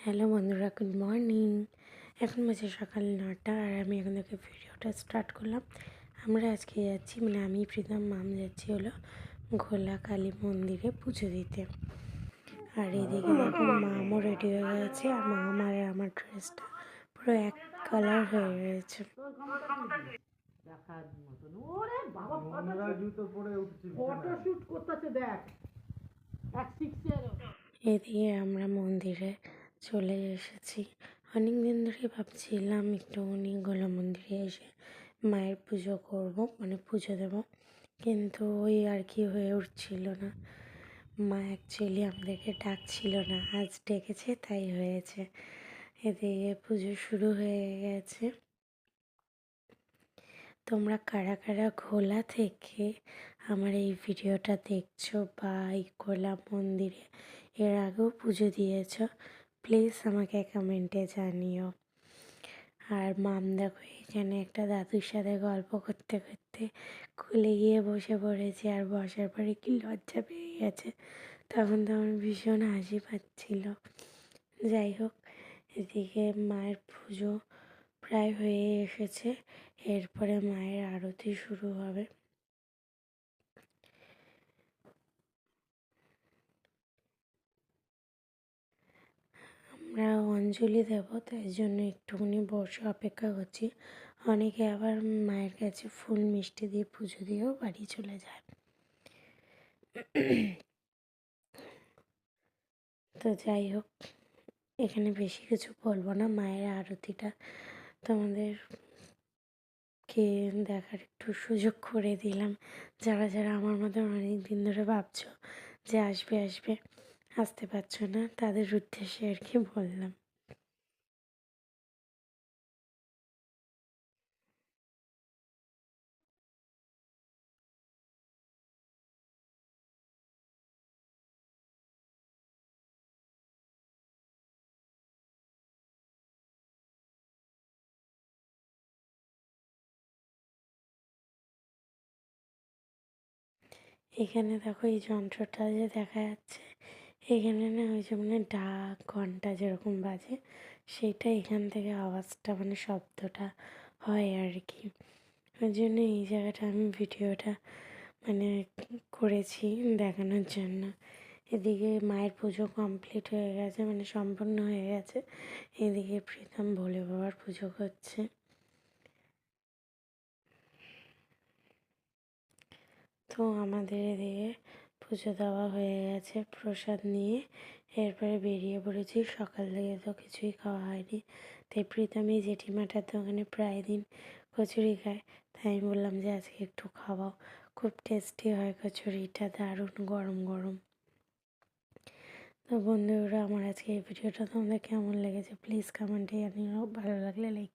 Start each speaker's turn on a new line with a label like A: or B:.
A: Hello বন্ধুরা, good morning. এখন বাজে সকাল 9টা আর আমি এখন থেকে ভিডিওটা স্টার্ট করলাম। আমরা আজকে যাচ্ছি, আমি প্রীতম মাম যাচ্ছি হলো ঘোলা কালী মন্দিরে পুজো দিতে। আর এদিকে দেখো মামও রেডি হয়ে গেছে, আর মাম আর আমার ড্রেসটা পুরো এক কালার হয়ে রয়েছে। এদিকে আমরা মন্দিরে চলে এসেছি। অনেক দিন ধরে ভাবছিলাম একটুখানি গোলা মন্দিরে এসে মায়ের পুজো করব, পুজো দেব, কিন্তু ওই আর কি হয়ে উঠছিল না। মা অ্যাকচুয়ালি আমাদেরকে ডাকছিল না, আজ ডেকেছে তাই হয়েছে। এদিকে পুজো শুরু হয়ে গেছে। তোমরা কারা কারা ঘোলা থেকে আমার এই ভিডিওটা দেখছো বা এই ঘোলা মন্দিরে এর আগেও পুজো দিয়েছ, প্লিজ আমাকে কমেন্টে জানিও। আর মাম দেখো এখানে একটা দাদুর সাথে গল্প করতে করতে খুলে গিয়ে বসে পড়েছে, আর বসার পরে কি লজ্জা পেয়ে গেছে। তখন তো আমার ভীষণ হাসি পাচ্ছিল। যাই হোক, এদিকে মায়ের পুজো প্রায় হয়ে এসেছে, এরপরে মায়ের আরতি শুরু হবে। আমরা অঞ্জলি দেব, তাই জন্য একটুখানি বসে অপেক্ষা করছি। অনেকে আবার মায়ের কাছে ফুল মিষ্টি দিয়ে পুজো দিয়েও বাড়ি চলে যায়। তো যাই হোক, এখানে বেশি কিছু বলবো না। মায়ের আরতিটা তোমাদেরকে দেখার একটু সুযোগ করে দিলাম। যারা যারা আমার মতন অনেক দিন ধরে ভাবছো যে আসবে আসবে, আসতে পারছো না, তাদের উদ্দেশ্যে আর কি বললাম। এখানে দেখো এই যন্ত্রটা যে দেখা যাচ্ছে, এখানে না ওই যে ডাক ঘন্টা যেরকম বাজে, সেইটা এখান থেকে আওয়াজটা শব্দটা হয় আর কি। ওই জন্য এই জায়গাটা আমি ভিডিওটা করেছি দেখানোর জন্য। এদিকে মায়ের পুজো কমপ্লিট হয়ে গেছে, সম্পূর্ণ হয়ে গেছে। এদিকে প্রীতম ভোলে বাবার পুজো করছে। তো আমাদের এদিকে পুজো দেওয়া হয়ে গেছে, প্রসাদ নিয়ে এরপরে বেরিয়ে পড়েছি। সকাল থেকে তো কিছুই খাওয়া হয়নি, তাই প্রীতমই জেঠিমাটার দোকানে প্রায় দিন কচুরি খায়, তাই আমি বললাম যে আজকে একটু খাওয়াও। খুব টেস্টি হয় কচুরিটা, দারুণ গরম গরম। তো বন্ধুরা, আমার আজকে এই ভিডিওটা তোমাদের কেমন লেগেছে প্লিজ কমেন্টে জানিও। ভালো লাগলে লাইক